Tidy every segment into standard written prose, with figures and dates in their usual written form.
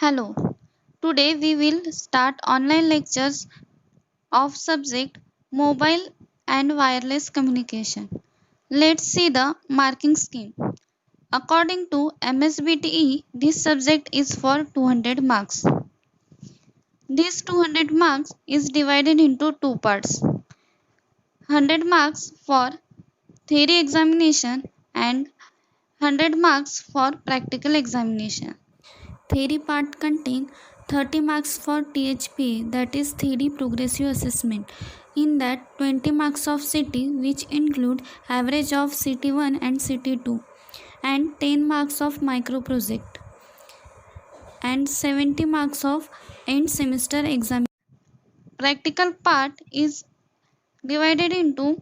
Hello. Today we will start online lectures of subject mobile and wireless communication. Let's see the marking scheme. According to MSBTE, this subject is for 200 marks. This 200 marks is divided into two parts. 100 marks for theory examination and 100 marks for practical examination. Theory part contain 30 marks for THP, that is theory progressive assessment. In that 20 marks of CT, which include average of CT1 and CT2, and 10 marks of micro project, and 70 marks of end semester exam. Practical part is divided into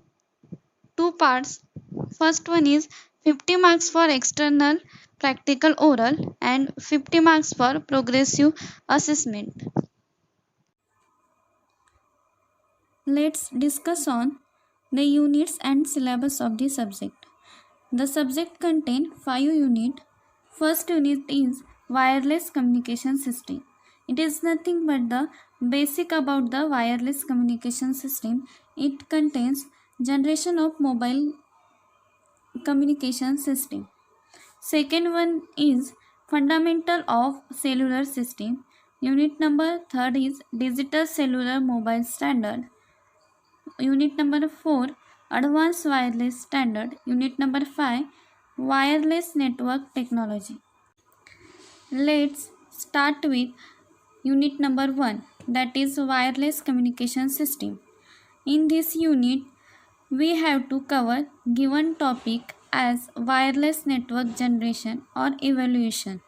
two parts. First one is 50 marks for external practical oral and 50 marks for progressive assessment. Let's discuss on the units and syllabus of the subject. The subject contains 5 units. First unit is wireless communication system. It is nothing but the basic about the wireless communication system. It contains generation of mobile communication system. Second one is fundamental of cellular system. Unit number third is digital cellular mobile standard. Unit number 4 advanced wireless standard. Unit number 5 wireless network technology. Let's start with unit number 1, that is wireless communication system. In this unit we have to cover given topic as wireless network generation or evaluation.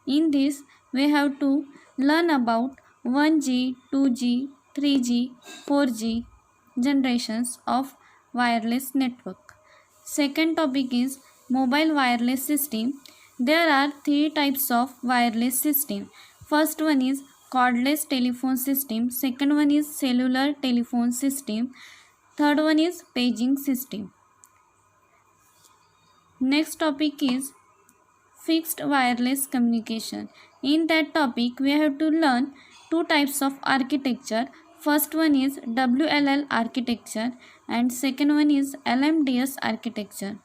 In this we have to learn about 1G, 2G, 3G, 4G generations of wireless network. Second topic is mobile wireless system. There are three types of wireless system. First one is cordless telephone system. Second one is cellular telephone system. Third one is paging system. Next topic is fixed wireless communication. In that topic we have to learn two types of architecture. First one is WLL architecture and second one is LMDS architecture.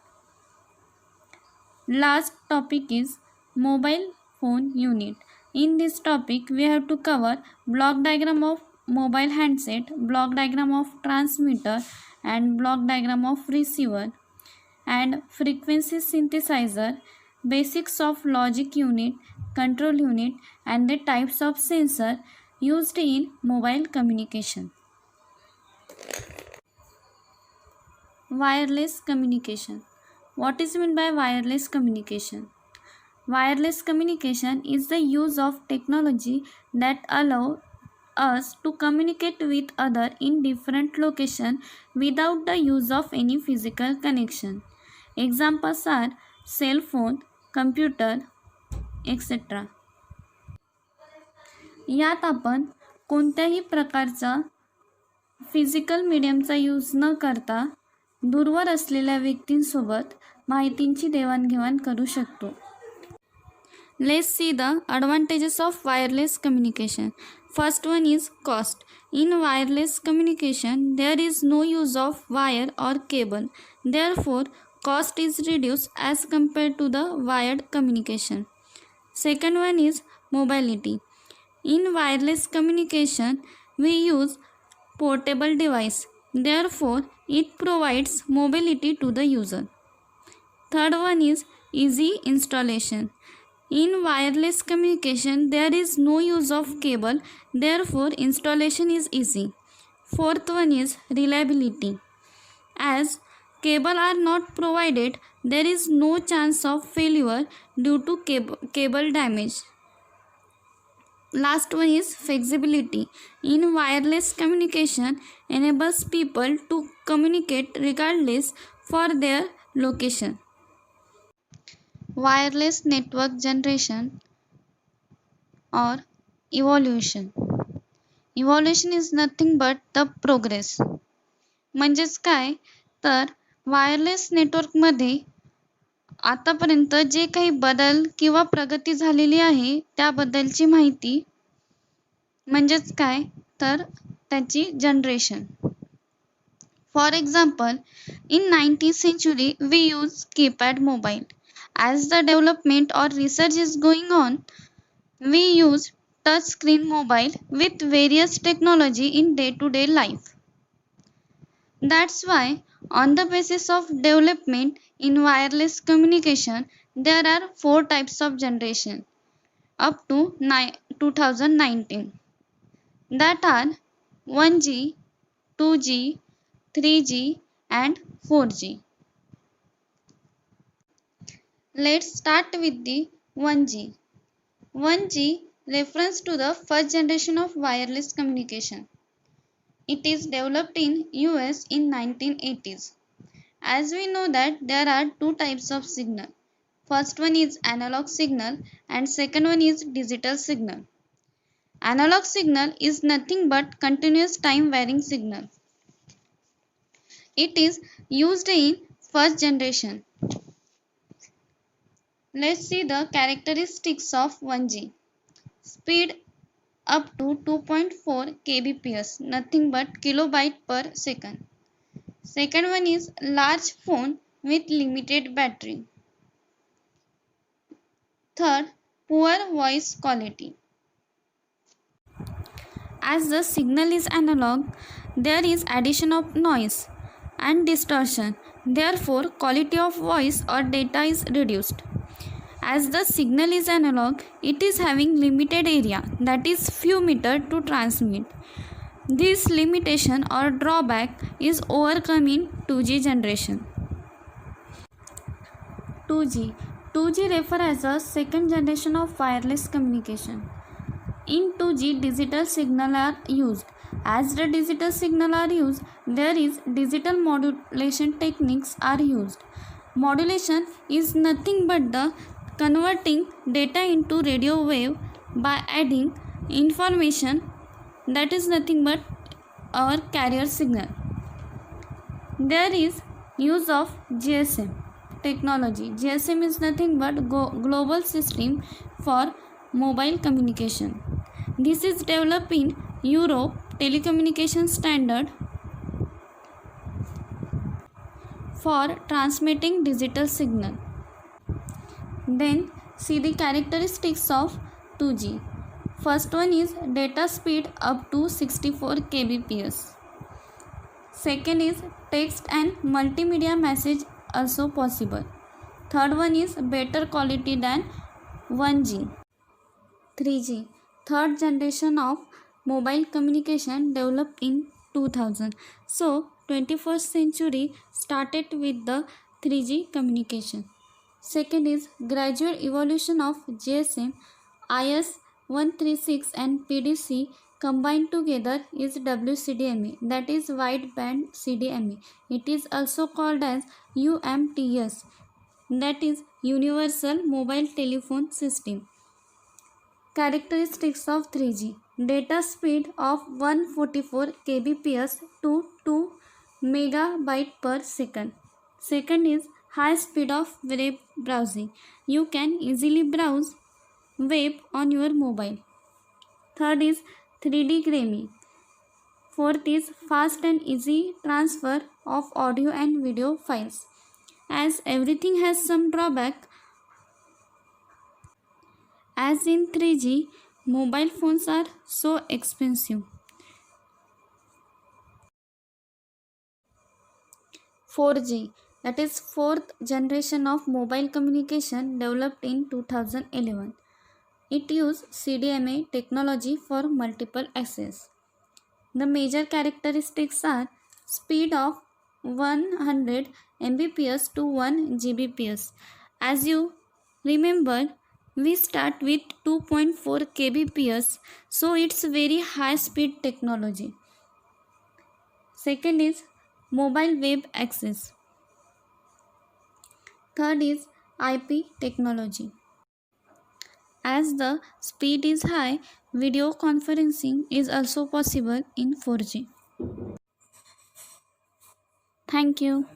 Last topic is mobile phone unit. In this topic we have to cover block diagram of mobile handset, block diagram of transmitter and block diagram of receiver, and frequency synthesizer, basics of logic unit, control unit, and the types of sensor used in mobile communication. Wireless communication. What is meant by wireless communication? Wireless communication is the use of technology that allow us to communicate with other in different location without the use of any physical connection. Examples are cell phone, computer, etc. यात आपण कोणत्याही प्रकारचा physical मीडियमचा use न करता दूरवर असलेल्या व्यक्तींसोबत माहितींची देवाणघेवाण करू शकतो. Let's see the advantages of wireless communication. First one is cost. In wireless communication, there is no use of wire or cable. Therefore, cost is reduced as compared to the wired communication. Second one is mobility. In wireless communication, we use portable device. Therefore, it provides mobility to the user. Third one is easy installation. In wireless communication, there is no use of cable, therefore installation is easy. Fourth one is reliability. As cable are not provided, there is no chance of failure due to cable damage. Last one is flexibility. In wireless communication, enables people to communicate regardless for their location. Wireless network generation or evolution. Evolution is nothing but the progress. म्हणजेच काय तर wireless नेटवर्कमध्ये आतापर्यंत जे काही बदल किंवा प्रगती झालेली आहे त्याबद्दलची माहिती म्हणजेच काय तर त्याची generation. For example, in 19th century we use keypad mobile. As the development or research is going on, we use touch screen mobile with various technology in day-to-day life. That's why on the basis of development in wireless communication, there are 4 types of generation up to 2019. That are 1G, 2G, 3G and 4G. Let's start with the 1G. 1G refers to the first generation of wireless communication. It is developed in US in 1980s. As we know that there are 2 types of signal. First one is analog signal and second one is digital signal. Analog signal is nothing but continuous time varying signal. It is used in first generation. Let's see the characteristics of 1G. Speed up to 2.4 kbps, nothing but kilobyte per second. Second one is large phone with limited battery. Third, poor voice quality. As the signal is analog, there is addition of noise and distortion. Therefore, quality of voice or data is reduced. As the signal is analog, it is having limited area, that is few meter to transmit. This limitation or drawback is overcome in 2G generation. 2G. 2G refer as a second generation of wireless communication. In 2G, digital signal are used. As the digital signal are used, there is digital modulation techniques are used. Modulation is nothing but the converting data into radio wave by adding information, that is nothing but our carrier signal. There is use of GSM technology. GSM is nothing but global system for mobile communication. This is developed in Europe telecommunication standard for transmitting digital signal. Then see the characteristics of 2G. First one is data speed up to 64 kbps. Second is text and multimedia message also possible. Third one is better quality than 1G. 3G, third generation of mobile communication developed in 2000. So 21st century started with the 3G communication. Second is gradual evolution of GSM, IS-136 and PDC combined together is WCDMA, that is wide band CDMA. It is also called as UMTS, that is Universal Mobile Telephone System. Characteristics of 3G. Data speed of 144 kbps to 2 megabyte per second. Second is high speed of web browsing. You can easily browse web on your mobile. Third is 3D gaming. Fourth is fast and easy transfer of audio and video files. As everything has some drawback, as in 3G, mobile phones are so expensive. 4G, that is fourth generation of mobile communication developed in 2011. It uses CDMA technology for multiple access. The major characteristics are speed of 100 Mbps to 1 Gbps. As you remember, we start with 2.4 kbps, so it's very high speed technology. Second is mobile web access. Third is IP technology. As the speed is high, video conferencing is also possible in 4G. Thank you.